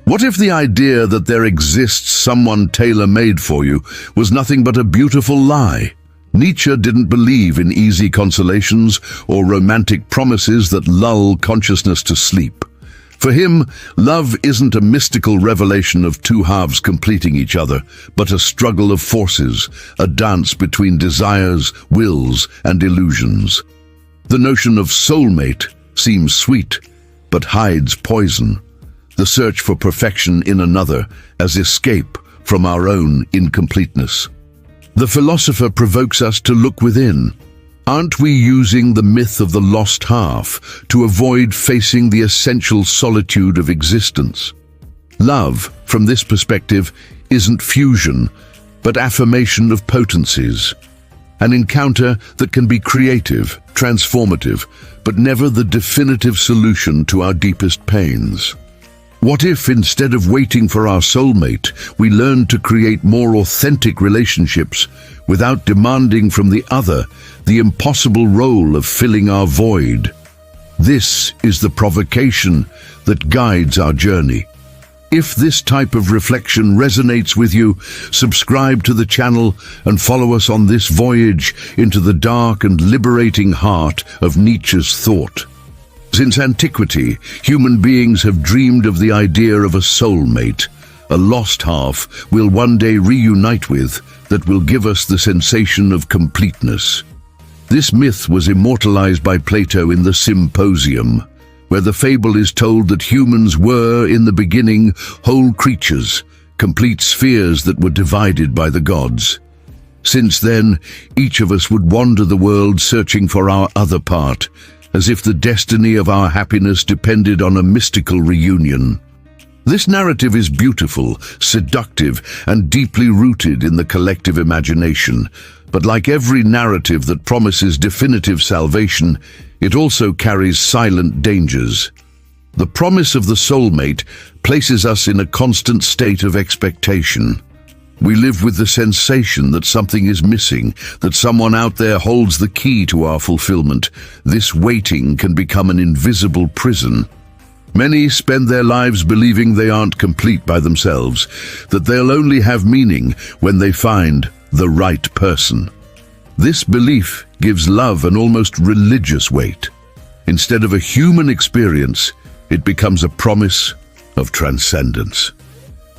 What if the idea that there exists someone tailor-made for you was nothing but a beautiful lie? Nietzsche didn't believe in easy consolations or romantic promises that lull consciousness to sleep. For him, love isn't a mystical revelation of two halves completing each other, but a struggle of forces, a dance between desires, wills, and illusions. The notion of soulmate seems sweet, but hides poison. The search for perfection in another as escape from our own incompleteness. The philosopher provokes us to look within. Aren't we using the myth of the lost half to avoid facing the essential solitude of existence? Love, from this perspective, isn't fusion, but affirmation of potencies. An encounter that can be creative, transformative, but never the definitive solution to our deepest pains. What if, instead of waiting for our soulmate, we learned to create more authentic relationships without demanding from the other the impossible role of filling our void? This is the provocation that guides our journey. If this type of reflection resonates with you, subscribe to the channel and follow us on this voyage into the dark and liberating heart of Nietzsche's thought. Since antiquity, human beings have dreamed of the idea of a soulmate, a lost half we'll one day reunite with, that will give us the sensation of completeness. This myth was immortalized by Plato in the Symposium, where the fable is told that humans were, in the beginning, whole creatures, complete spheres that were divided by the gods. Since then, each of us would wander the world searching for our other part, as if the destiny of our happiness depended on a mystical reunion. This narrative is beautiful, seductive, and deeply rooted in the collective imagination. But like every narrative that promises definitive salvation, it also carries silent dangers. The promise of the soulmate places us in a constant state of expectation. We live with the sensation that something is missing, that someone out there holds the key to our fulfillment. This waiting can become an invisible prison. Many spend their lives believing they aren't complete by themselves, that they'll only have meaning when they find the right person. This belief gives love an almost religious weight. Instead of a human experience, it becomes a promise of transcendence.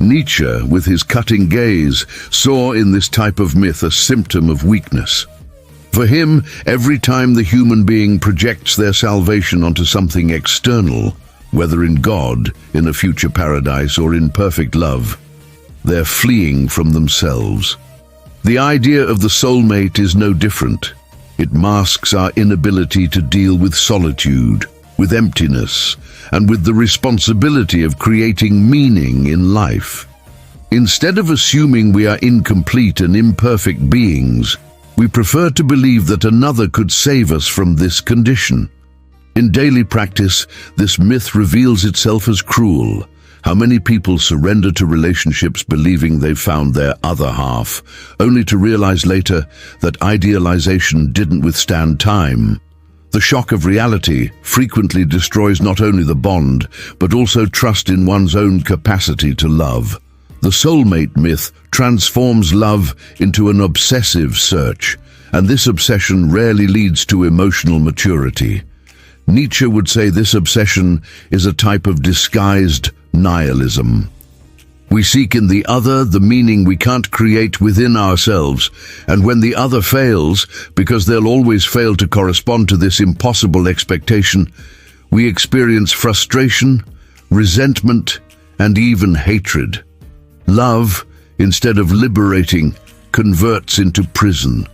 Nietzsche, with his cutting gaze, saw in this type of myth a symptom of weakness. For him, every time the human being projects their salvation onto something external, whether in God, in a future paradise, or in perfect love, they're fleeing from themselves. The idea of the soulmate is no different. It masks our inability to deal with solitude, with emptiness, and with the responsibility of creating meaning in life. Instead of assuming we are incomplete and imperfect beings, we prefer to believe that another could save us from this condition. In daily practice, this myth reveals itself as cruel. How many people surrender to relationships believing they've found their other half, only to realize later that idealization didn't withstand time? The shock of reality frequently destroys not only the bond, but also trust in one's own capacity to love. The soulmate myth transforms love into an obsessive search, and this obsession rarely leads to emotional maturity. Nietzsche would say this obsession is a type of disguised nihilism. We seek in the other the meaning we can't create within ourselves, and when the other fails, because they'll always fail to correspond to this impossible expectation, we experience frustration, resentment, and even hatred. Love, instead of liberating, converts into prison.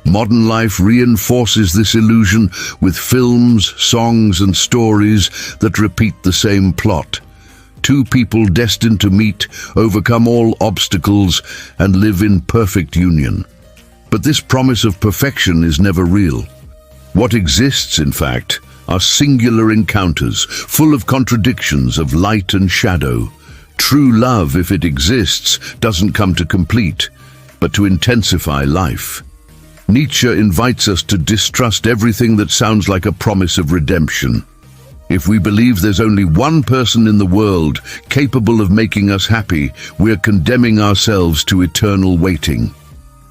Modern life reinforces this illusion with films, songs, and stories that repeat the same plot. Two people destined to meet, overcome all obstacles, and live in perfect union. But this promise of perfection is never real. What exists, in fact, are singular encounters, full of contradictions of light and shadow. True love, if it exists, doesn't come to complete, but to intensify life. Nietzsche invites us to distrust everything that sounds like a promise of redemption. If we believe there's only one person in the world capable of making us happy, we're condemning ourselves to eternal waiting.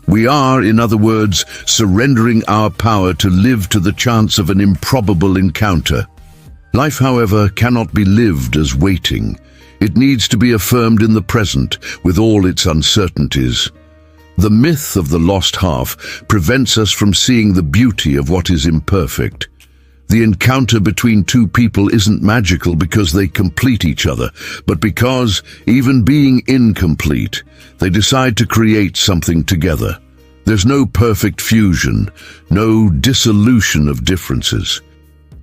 We are, in other words, surrendering our power to live to the chance of an improbable encounter. Life, however, cannot be lived as waiting. It needs to be affirmed in the present, with all its uncertainties. The myth of the lost half prevents us from seeing the beauty of what is imperfect. The encounter between two people isn't magical because they complete each other, but because, even being incomplete, they decide to create something together. There's no perfect fusion, no dissolution of differences.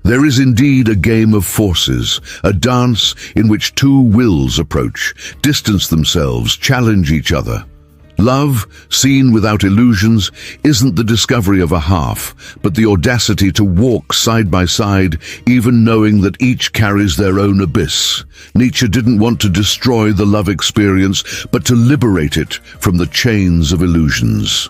There is indeed a game of forces, a dance in which two wills approach, distance themselves, challenge each other. Love, seen without illusions, isn't the discovery of a half, but the audacity to walk side by side, even knowing that each carries their own abyss. Nietzsche didn't want to destroy the love experience, but to liberate it from the chains of illusions.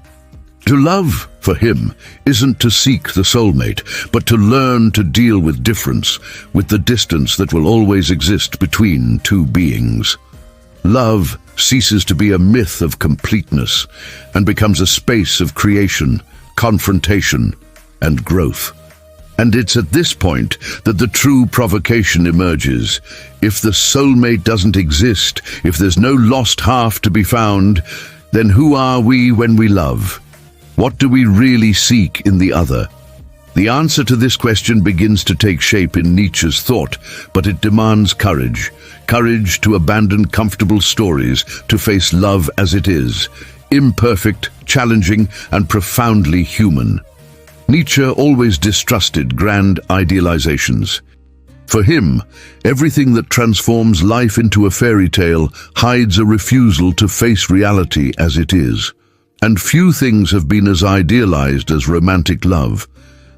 To love, for him, isn't to seek the soulmate, but to learn to deal with difference, with the distance that will always exist between two beings. Love ceases to be a myth of completeness and becomes a space of creation, confrontation, and growth. And it's at this point that the true provocation emerges. If the soulmate doesn't exist, if there's no lost half to be found, then who are we when we love? What do we really seek in the other? The answer to this question begins to take shape in Nietzsche's thought, but it demands courage. Courage to abandon comfortable stories, to face love as it is, imperfect, challenging, and profoundly human. Nietzsche always distrusted grand idealizations. For him, everything that transforms life into a fairy tale hides a refusal to face reality as it is. And few things have been as idealized as romantic love.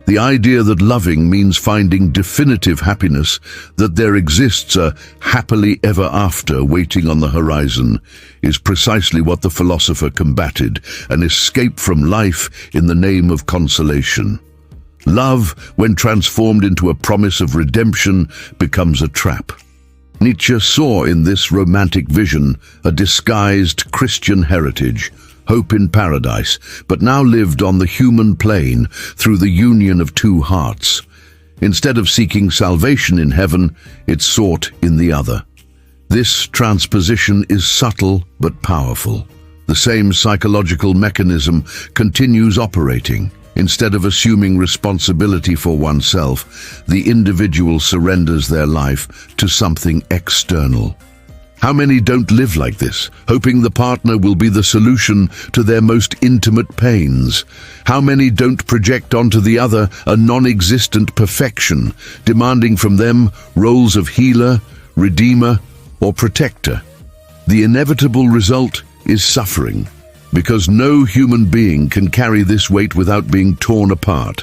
The idea that loving means finding definitive happiness, that there exists a happily ever after waiting on the horizon, is precisely what the philosopher combated, an escape from life in the name of consolation. Love, when transformed into a promise of redemption, becomes a trap. Nietzsche saw in this romantic vision a disguised Christian heritage, hope in paradise, but now lived on the human plane through the union of two hearts. Instead of seeking salvation in heaven, it sought in the other. This transposition is subtle but powerful. The same psychological mechanism continues operating. Instead of assuming responsibility for oneself, the individual surrenders their life to something external. How many don't live like this, hoping the partner will be the solution to their most intimate pains? How many don't project onto the other a non-existent perfection, demanding from them roles of healer, redeemer, or protector? The inevitable result is suffering, because no human being can carry this weight without being torn apart.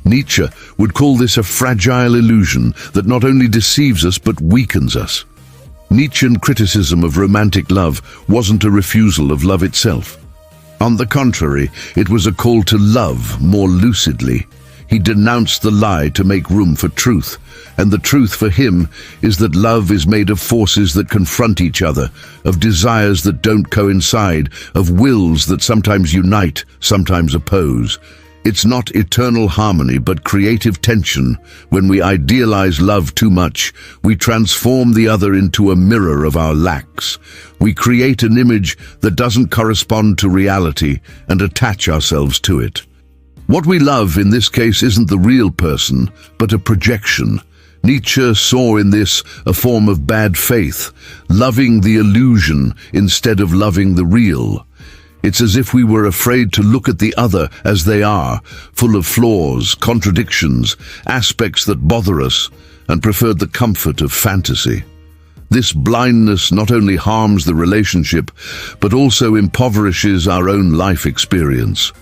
Nietzsche would call this a fragile illusion that not only deceives us but weakens us. Nietzschean criticism of romantic love wasn't a refusal of love itself. On the contrary, it was a call to love more lucidly. He denounced the lie to make room for truth, and the truth for him is that love is made of forces that confront each other, of desires that don't coincide, of wills that sometimes unite, sometimes oppose. It's not eternal harmony, but creative tension. When we idealize love too much, we transform the other into a mirror of our lacks. We create an image that doesn't correspond to reality and attach ourselves to it. What we love in this case isn't the real person, but a projection. Nietzsche saw in this a form of bad faith, loving the illusion instead of loving the real. It's as if we were afraid to look at the other as they are, full of flaws, contradictions, aspects that bother us, and preferred the comfort of fantasy. This blindness not only harms the relationship, but also impoverishes our own life experience.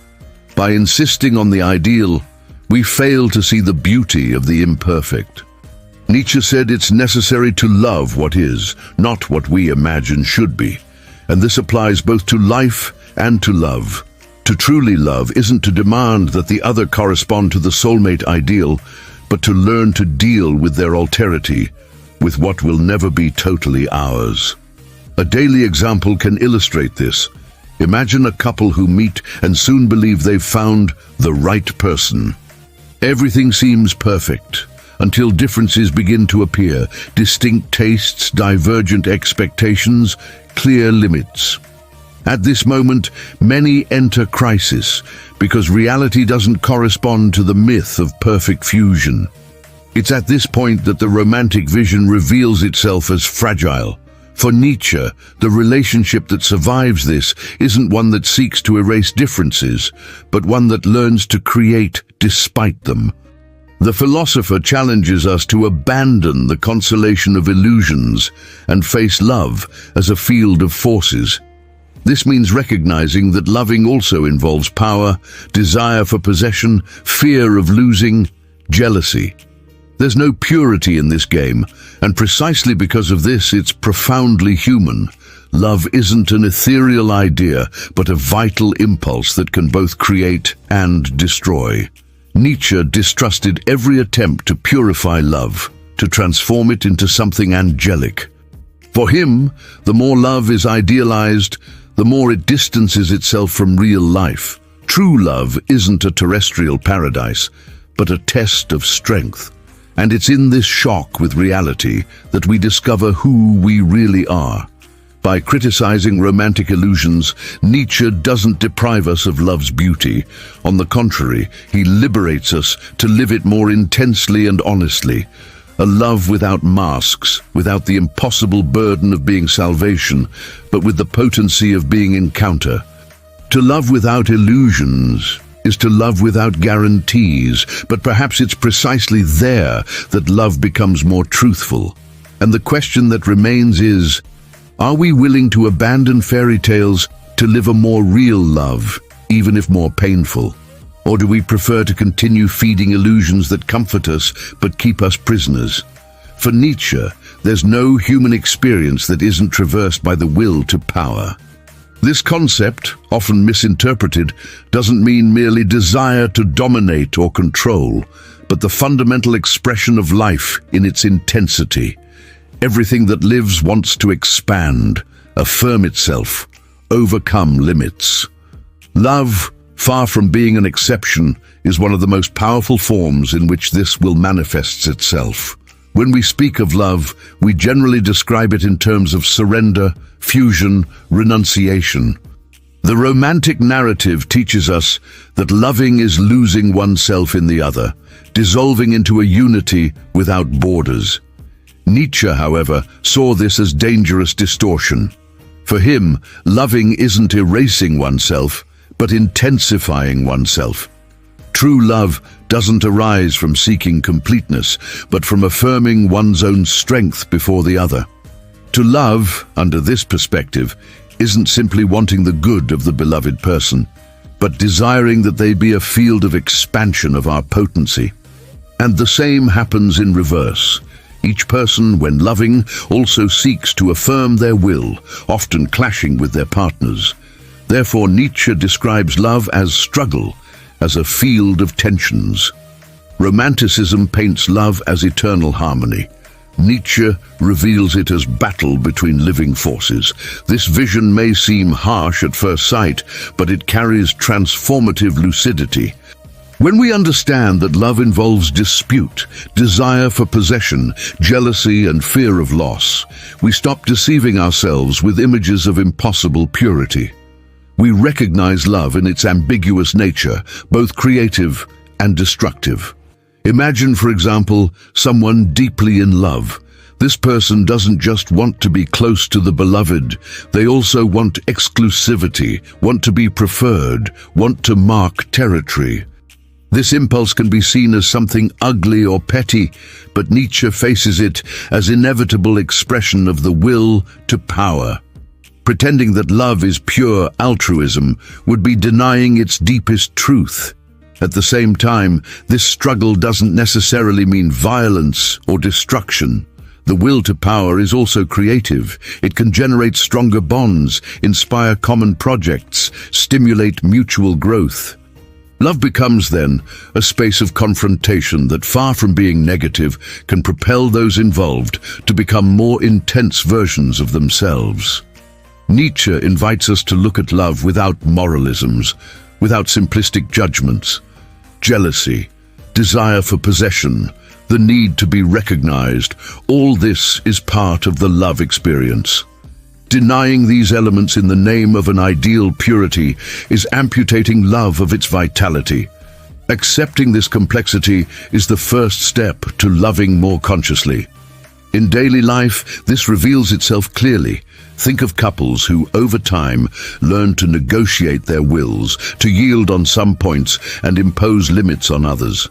By insisting on the ideal, we fail to see the beauty of the imperfect. Nietzsche said it's necessary to love what is, not what we imagine should be. And this applies both to life and to love. To truly love isn't to demand that the other correspond to the soulmate ideal, but to learn to deal with their alterity, with what will never be totally ours. A daily example can illustrate this. Imagine a couple who meet and soon believe they've found the right person. Everything seems perfect, until differences begin to appear, distinct tastes, divergent expectations, clear limits. At this moment, many enter crisis, because reality doesn't correspond to the myth of perfect fusion. It's at this point that the romantic vision reveals itself as fragile. For Nietzsche, the relationship that survives this isn't one that seeks to erase differences, but one that learns to create despite them. The philosopher challenges us to abandon the consolation of illusions and face love as a field of forces. This means recognizing that loving also involves power, desire for possession, fear of losing, jealousy. There's no purity in this game, and precisely because of this, it's profoundly human. Love isn't an ethereal idea, but a vital impulse that can both create and destroy. Nietzsche distrusted every attempt to purify love, to transform it into something angelic. For him, the more love is idealized, the more it distances itself from real life. True love isn't a terrestrial paradise, but a test of strength. And it's in this shock with reality that we discover who we really are. By criticizing romantic illusions, Nietzsche doesn't deprive us of love's beauty. On the contrary, he liberates us to live it more intensely and honestly. A love without masks, without the impossible burden of being salvation, but with the potency of being encounter. To love without illusions is to love without guarantees, but perhaps it's precisely there that love becomes more truthful. And the question that remains is, are we willing to abandon fairy tales to live a more real love, even if more painful? Or do we prefer to continue feeding illusions that comfort us but keep us prisoners? For Nietzsche, there's no human experience that isn't traversed by the will to power. This concept, often misinterpreted, doesn't mean merely desire to dominate or control, but the fundamental expression of life in its intensity. Everything that lives wants to expand, affirm itself, overcome limits. Love, far from being an exception, is one of the most powerful forms in which this will manifest itself. When we speak of love, we generally describe it in terms of surrender, fusion, renunciation. The romantic narrative teaches us that loving is losing oneself in the other, dissolving into a unity without borders. Nietzsche, however, saw this as dangerous distortion. For him, loving isn't erasing oneself, but intensifying oneself. True love doesn't arise from seeking completeness, but from affirming one's own strength before the other. To love, under this perspective, isn't simply wanting the good of the beloved person, but desiring that they be a field of expansion of our potency. And the same happens in reverse. Each person, when loving, also seeks to affirm their will, often clashing with their partners. Therefore, Nietzsche describes love as struggle, as a field of tensions. Romanticism paints love as eternal harmony. Nietzsche reveals it as battle between living forces. This vision may seem harsh at first sight, but it carries transformative lucidity. When we understand that love involves dispute, desire for possession, jealousy, and fear of loss, we stop deceiving ourselves with images of impossible purity. We recognize love in its ambiguous nature, both creative and destructive. Imagine, for example, someone deeply in love. This person doesn't just want to be close to the beloved, they also want exclusivity, want to be preferred, want to mark territory. This impulse can be seen as something ugly or petty, but Nietzsche faces it as inevitable expression of the will to power. Pretending that love is pure altruism would be denying its deepest truth. At the same time, this struggle doesn't necessarily mean violence or destruction. The will to power is also creative. It can generate stronger bonds, inspire common projects, stimulate mutual growth. Love becomes, then, a space of confrontation that, far from being negative, can propel those involved to become more intense versions of themselves. Nietzsche invites us to look at love without moralisms, without simplistic judgments. Jealousy, desire for possession, the need to be recognized, all this is part of the love experience. Denying these elements in the name of an ideal purity is amputating love of its vitality. Accepting this complexity is the first step to loving more consciously. In daily life, this reveals itself clearly. Think of couples who, over time, learn to negotiate their wills, to yield on some points and impose limits on others.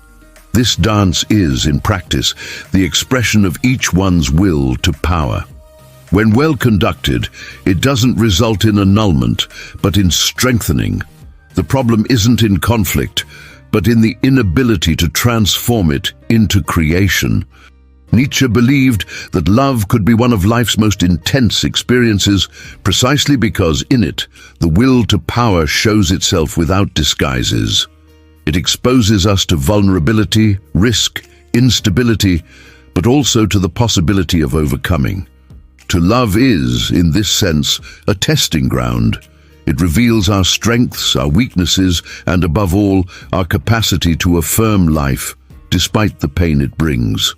This dance is, in practice, the expression of each one's will to power. When well conducted, it doesn't result in annulment, but in strengthening. The problem isn't in conflict, but in the inability to transform it into creation. Nietzsche believed that love could be one of life's most intense experiences, precisely because in it, the will to power shows itself without disguises. It exposes us to vulnerability, risk, instability, but also to the possibility of overcoming. To love is, in this sense, a testing ground. It reveals our strengths, our weaknesses, and above all, our capacity to affirm life, despite the pain it brings.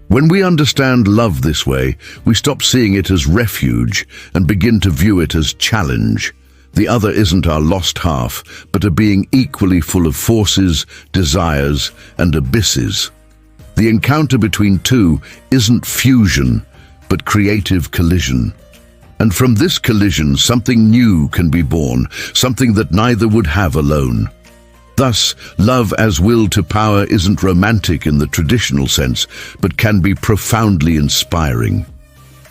When we understand love this way, we stop seeing it as refuge and begin to view it as challenge. The other isn't our lost half, but a being equally full of forces, desires, and abysses. The encounter between two isn't fusion, but creative collision. And from this collision, something new can be born, something that neither would have alone. Thus, love as will to power isn't romantic in the traditional sense, but can be profoundly inspiring.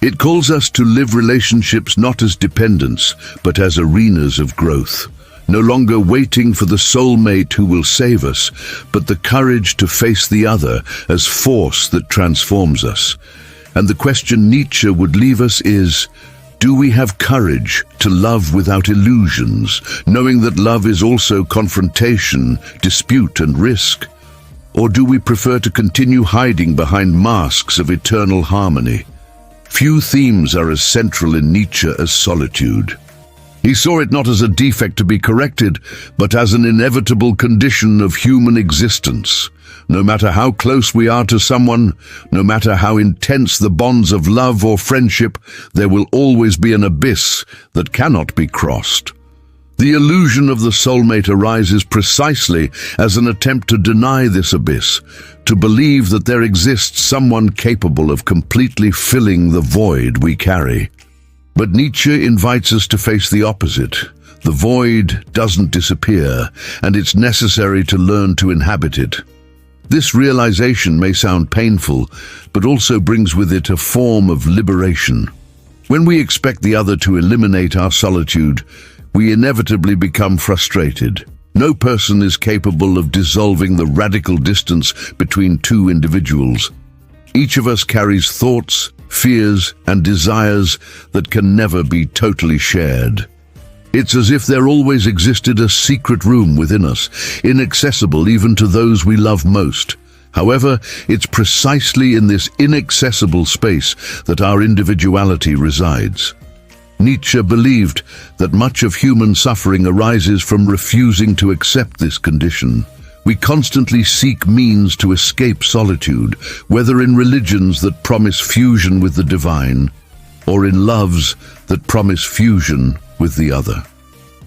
It calls us to live relationships not as dependence, but as arenas of growth. No longer waiting for the soulmate who will save us, but the courage to face the other as force that transforms us. And the question Nietzsche would leave us is, do we have courage to love without illusions, knowing that love is also confrontation, dispute, and risk? Or do we prefer to continue hiding behind masks of eternal harmony? Few themes are as central in Nietzsche as solitude. He saw it not as a defect to be corrected, but as an inevitable condition of human existence. No matter how close we are to someone, no matter how intense the bonds of love or friendship, there will always be an abyss that cannot be crossed. The illusion of the soulmate arises precisely as an attempt to deny this abyss, to believe that there exists someone capable of completely filling the void we carry. But Nietzsche invites us to face the opposite. The void doesn't disappear, and it's necessary to learn to inhabit it. This realization may sound painful, but also brings with it a form of liberation. When we expect the other to eliminate our solitude, we inevitably become frustrated. No person is capable of dissolving the radical distance between two individuals. Each of us carries thoughts, fears, and desires that can never be totally shared. It's as if there always existed a secret room within us, inaccessible even to those we love most. However, it's precisely in this inaccessible space that our individuality resides. Nietzsche believed that much of human suffering arises from refusing to accept this condition. We constantly seek means to escape solitude, whether in religions that promise fusion with the divine, or in loves that promise fusion with the other.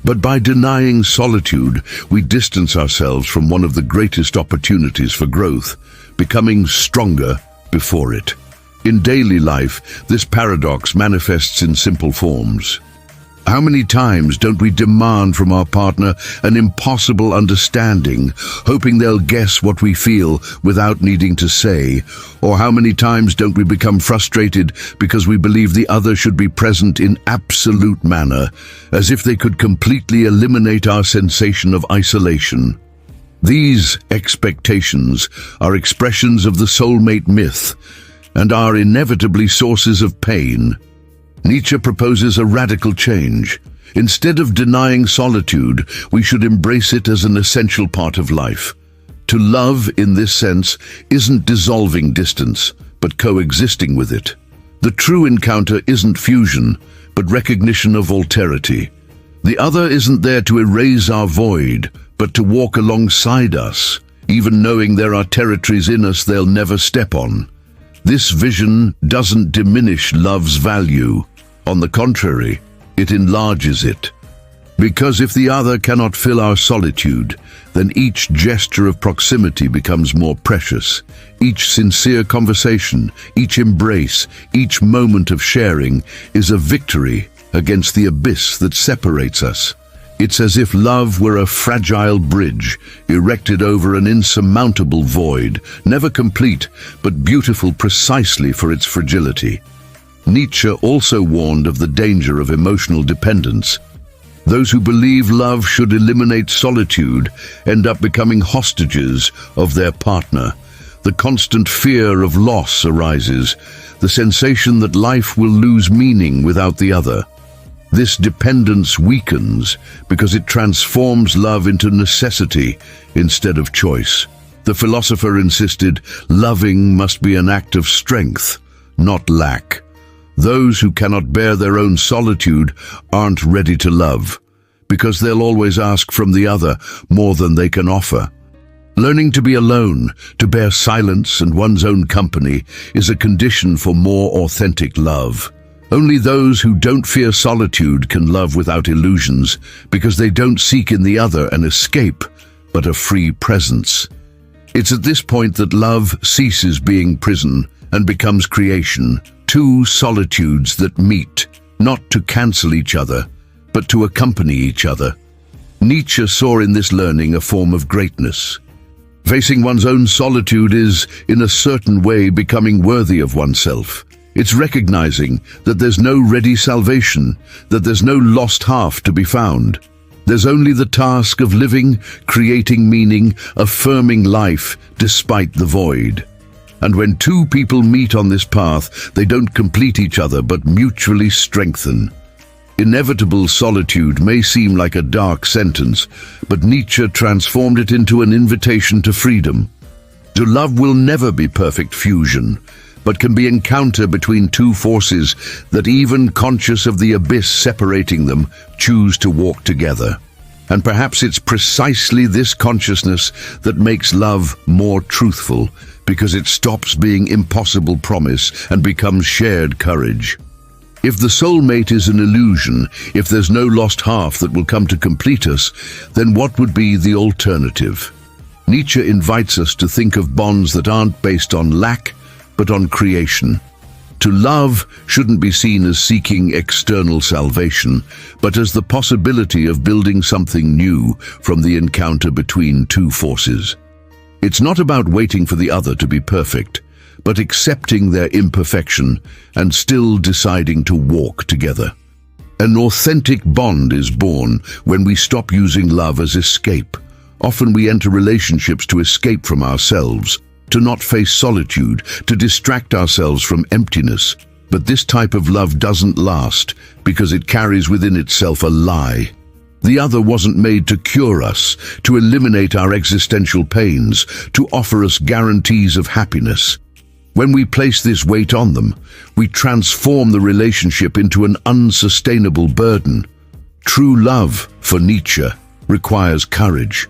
But by denying solitude, we distance ourselves from one of the greatest opportunities for growth, becoming stronger before it. In daily life, this paradox manifests in simple forms. How many times don't we demand from our partner an impossible understanding, hoping they'll guess what we feel without needing to say? Or how many times don't we become frustrated because we believe the other should be present in absolute manner, as if they could completely eliminate our sensation of isolation? These expectations are expressions of the soulmate myth and are inevitably sources of pain. Nietzsche proposes a radical change. Instead of denying solitude, we should embrace it as an essential part of life. To love, in this sense, isn't dissolving distance, but coexisting with it. The true encounter isn't fusion, but recognition of alterity. The other isn't there to erase our void, but to walk alongside us, even knowing there are territories in us they'll never step on. This vision doesn't diminish love's value. On the contrary, it enlarges it. Because if the other cannot fill our solitude, then each gesture of proximity becomes more precious. Each sincere conversation, each embrace, each moment of sharing is a victory against the abyss that separates us. It's as if love were a fragile bridge erected over an insurmountable void, never complete, but beautiful precisely for its fragility. Nietzsche also warned of the danger of emotional dependence. Those who believe love should eliminate solitude end up becoming hostages of their partner. The constant fear of loss arises, the sensation that life will lose meaning without the other. This dependence weakens because it transforms love into necessity instead of choice. The philosopher insisted, loving must be an act of strength, not lack. Those who cannot bear their own solitude aren't ready to love, because they'll always ask from the other more than they can offer. Learning to be alone, to bear silence and one's own company, is a condition for more authentic love. Only those who don't fear solitude can love without illusions, because they don't seek in the other an escape, but a free presence. It's at this point that love ceases being prison and becomes creation, two solitudes that meet, not to cancel each other, but to accompany each other. Nietzsche saw in this learning a form of greatness. Facing one's own solitude is, in a certain way, becoming worthy of oneself. It's recognizing that there's no ready salvation, that there's no lost half to be found. There's only the task of living, creating meaning, affirming life despite the void. And when two people meet on this path, they don't complete each other but mutually strengthen. Inevitable solitude may seem like a dark sentence, but Nietzsche transformed it into an invitation to freedom. To love will never be perfect fusion, but can be encounter between two forces that, even conscious of the abyss separating them, choose to walk together. And perhaps it's precisely this consciousness that makes love more truthful, because it stops being impossible promise and becomes shared courage. If the soulmate is an illusion, if there's no lost half that will come to complete us, then what would be the alternative? Nietzsche invites us to think of bonds that aren't based on lack, but on creation. To love shouldn't be seen as seeking external salvation, but as the possibility of building something new from the encounter between two forces. It's not about waiting for the other to be perfect, but accepting their imperfection and still deciding to walk together. An authentic bond is born when we stop using love as escape. Often we enter relationships to escape from ourselves, to not face solitude, to distract ourselves from emptiness. But this type of love doesn't last because it carries within itself a lie. The other wasn't made to cure us, to eliminate our existential pains, to offer us guarantees of happiness. When we place this weight on them, we transform the relationship into an unsustainable burden. True love, for Nietzsche, requires courage.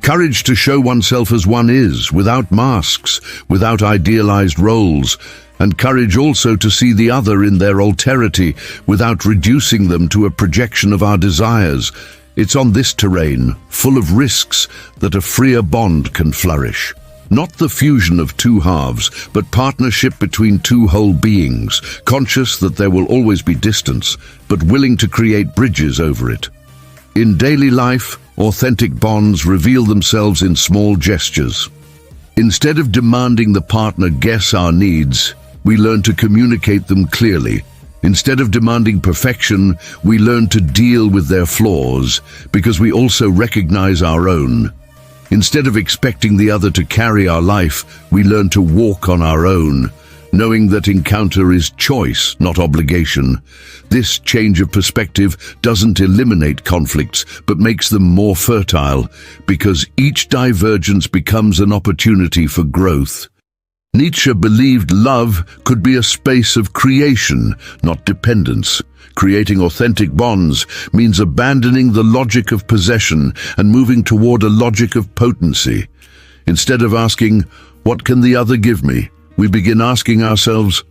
Courage to show oneself as one is, without masks, without idealized roles, and courage also to see the other in their alterity without reducing them to a projection of our desires. It's on this terrain, full of risks, that a freer bond can flourish. Not the fusion of two halves, but partnership between two whole beings, conscious that there will always be distance, but willing to create bridges over it. In daily life, authentic bonds reveal themselves in small gestures. Instead of demanding the partner guess our needs, we learn to communicate them clearly. Instead of demanding perfection, we learn to deal with their flaws, because we also recognize our own. Instead of expecting the other to carry our life, we learn to walk on our own, knowing that encounter is choice, not obligation. This change of perspective doesn't eliminate conflicts, but makes them more fertile, because each divergence becomes an opportunity for growth. Nietzsche believed love could be a space of creation, not dependence. Creating authentic bonds means abandoning the logic of possession and moving toward a logic of potency. Instead of asking, "What can the other give me?" we begin asking ourselves,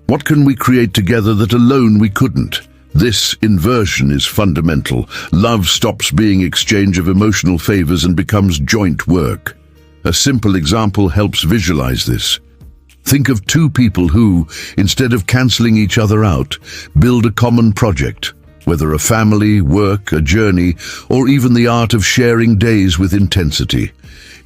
"What can we create together that alone we couldn't?" This inversion is fundamental. Love stops being exchange of emotional favors and becomes joint work. A simple example helps visualize this. Think of two people who, instead of canceling each other out, build a common project, whether a family, work, a journey, or even the art of sharing days with intensity.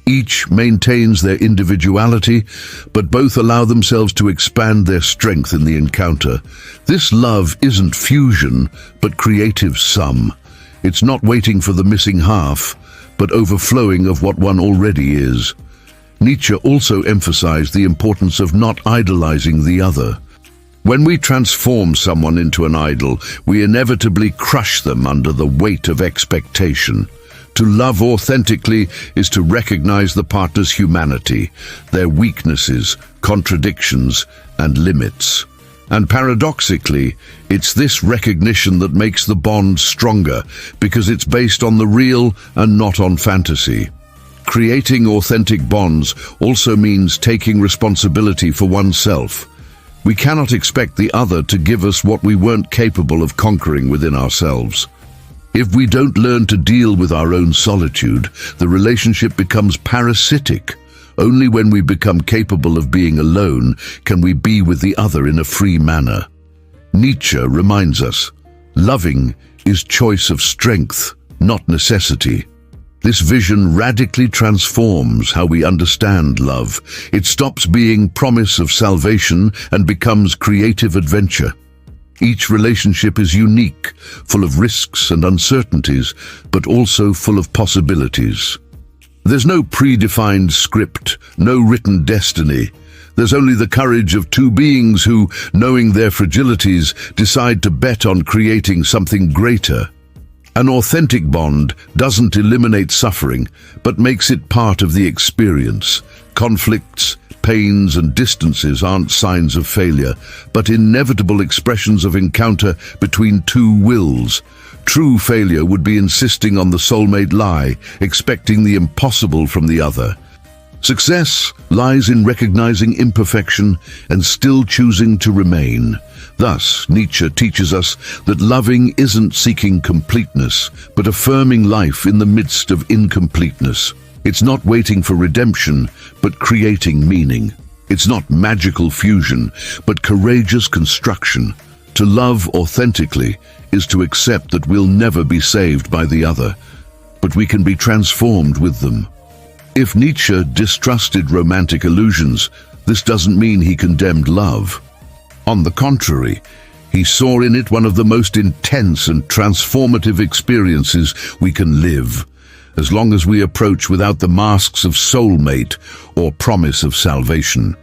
Each maintains their individuality, but both allow themselves to expand their strength in the encounter. This love isn't fusion, but creative sum. It's not waiting for the missing half, but overflowing of what one already is. Nietzsche also emphasized the importance of not idolizing the other. When we transform someone into an idol, we inevitably crush them under the weight of expectation. To love authentically is to recognize the partner's humanity, their weaknesses, contradictions, and limits. And paradoxically, it's this recognition that makes the bond stronger, because it's based on the real and not on fantasy. Creating authentic bonds also means taking responsibility for oneself. We cannot expect the other to give us what we weren't capable of conquering within ourselves. If we don't learn to deal with our own solitude, the relationship becomes parasitic. Only when we become capable of being alone can we be with the other in a free manner. Nietzsche reminds us, loving is choice of strength, not necessity. This vision radically transforms how we understand love. It stops being promise of salvation and becomes creative adventure. Each relationship is unique, full of risks and uncertainties, but also full of possibilities. There's no predefined script, no written destiny. There's only the courage of two beings who, knowing their fragilities, decide to bet on creating something greater. An authentic bond doesn't eliminate suffering, but makes it part of the experience. Conflicts, pains, and distances aren't signs of failure, but inevitable expressions of encounter between two wills. True failure would be insisting on the soulmate lie, expecting the impossible from the other. Success lies in recognizing imperfection and still choosing to remain. Thus, Nietzsche teaches us that loving isn't seeking completeness, but affirming life in the midst of incompleteness. It's not waiting for redemption, but creating meaning. It's not magical fusion, but courageous construction. To love authentically is to accept that we'll never be saved by the other, but we can be transformed with them. If Nietzsche distrusted romantic illusions, this doesn't mean he condemned love. On the contrary, he saw in it one of the most intense and transformative experiences we can live, as long as we approach without the masks of soulmate or promise of salvation.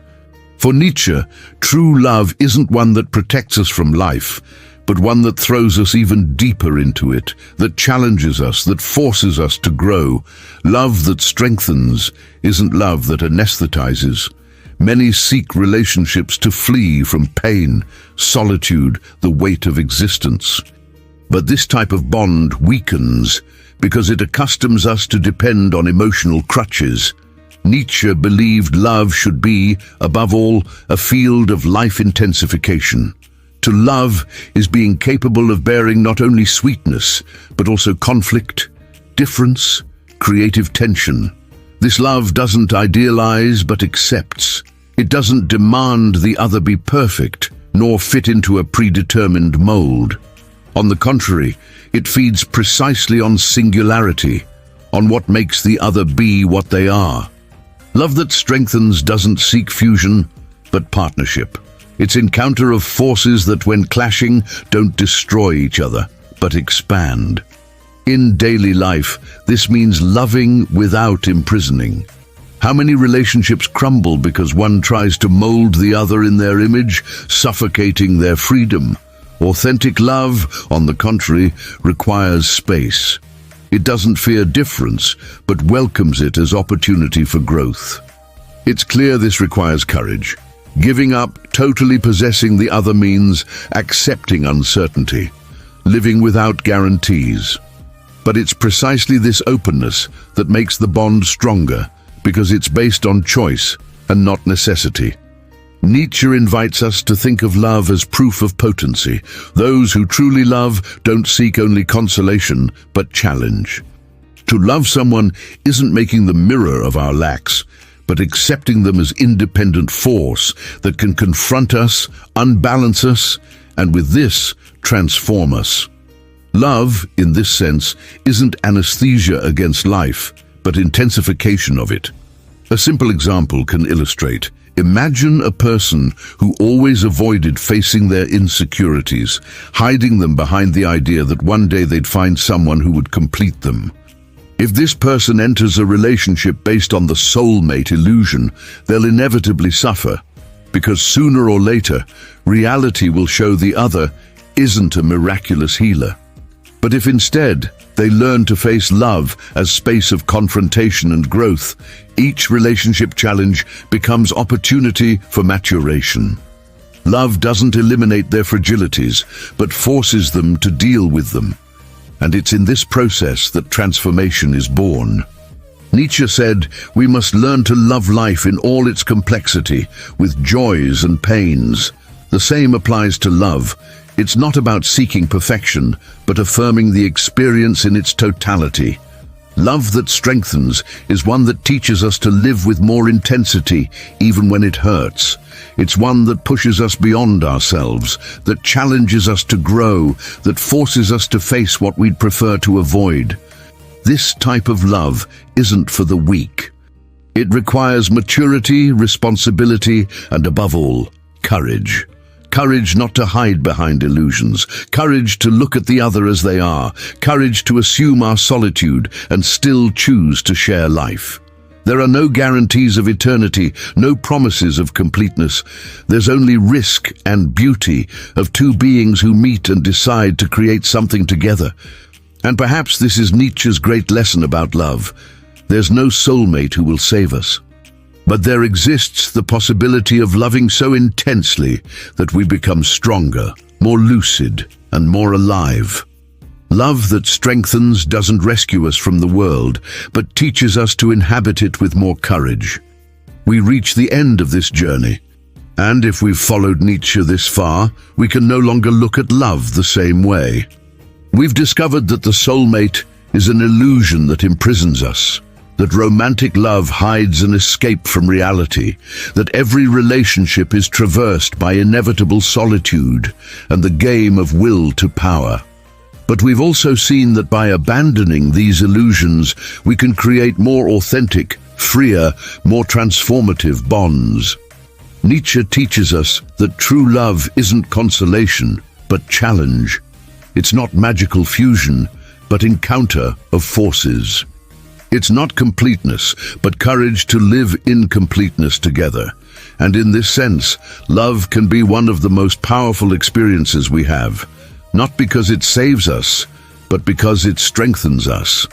For Nietzsche, true love isn't one that protects us from life, but one that throws us even deeper into it, that challenges us, that forces us to grow. Love that strengthens isn't love that anesthetizes. Many seek relationships to flee from pain, solitude, the weight of existence. But this type of bond weakens because it accustoms us to depend on emotional crutches. Nietzsche believed love should be, above all, a field of life intensification. To love is being capable of bearing not only sweetness, but also conflict, difference, creative tension. This love doesn't idealize, but accepts. It doesn't demand the other be perfect, nor fit into a predetermined mold. On the contrary, it feeds precisely on singularity, on what makes the other be what they are. Love that strengthens doesn't seek fusion, but partnership. It's encounter of forces that, when clashing, don't destroy each other, but expand. In daily life, this means loving without imprisoning. How many relationships crumble because one tries to mold the other in their image, suffocating their freedom? Authentic love, on the contrary, requires space. It doesn't fear difference, but welcomes it as opportunity for growth. It's clear this requires courage. Giving up, totally possessing the other means accepting uncertainty, living without guarantees. But it's precisely this openness that makes the bond stronger, because it's based on choice and not necessity. Nietzsche invites us to think of love as proof of potency. Those who truly love don't seek only consolation, but challenge. To love someone isn't making them mirror of our lacks, but accepting them as independent force that can confront us, unbalance us, and with this, transform us. Love, in this sense, isn't anesthesia against life, but intensification of it. A simple example can illustrate. Imagine a person who always avoided facing their insecurities, hiding them behind the idea that one day they'd find someone who would complete them. If this person enters a relationship based on the soulmate illusion, they'll inevitably suffer, because sooner or later, reality will show the other isn't a miraculous healer. But if instead they learn to face love as space of confrontation and growth, each relationship challenge becomes opportunity for maturation. Love doesn't eliminate their fragilities, but forces them to deal with them. And it's in this process that transformation is born. Nietzsche said, "We must learn to love life in all its complexity, with joys and pains." The same applies to love. It's not about seeking perfection, but affirming the experience in its totality. Love that strengthens is one that teaches us to live with more intensity, even when it hurts. It's one that pushes us beyond ourselves, that challenges us to grow, that forces us to face what we'd prefer to avoid. This type of love isn't for the weak. It requires maturity, responsibility, and above all, courage. Courage not to hide behind illusions, courage to look at the other as they are, courage to assume our solitude and still choose to share life. There are no guarantees of eternity, no promises of completeness. There's only risk and beauty of two beings who meet and decide to create something together. And perhaps this is Nietzsche's great lesson about love. There's no soulmate who will save us. But there exists the possibility of loving so intensely that we become stronger, more lucid, and more alive. Love that strengthens doesn't rescue us from the world, but teaches us to inhabit it with more courage. We reach the end of this journey, and if we've followed Nietzsche this far, we can no longer look at love the same way. We've discovered that the soulmate is an illusion that imprisons us, that romantic love hides an escape from reality, that every relationship is traversed by inevitable solitude and the game of will to power. But we've also seen that by abandoning these illusions, we can create more authentic, freer, more transformative bonds. Nietzsche teaches us that true love isn't consolation, but challenge. It's not magical fusion, but encounter of forces. It's not completeness, but courage to live in completeness together. And in this sense, love can be one of the most powerful experiences we have, not because it saves us, but because it strengthens us.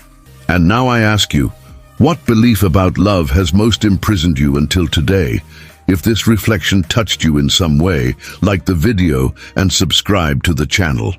And now I ask you, what belief about love has most imprisoned you until today? If this reflection touched you in some way, like the video and subscribe to the channel.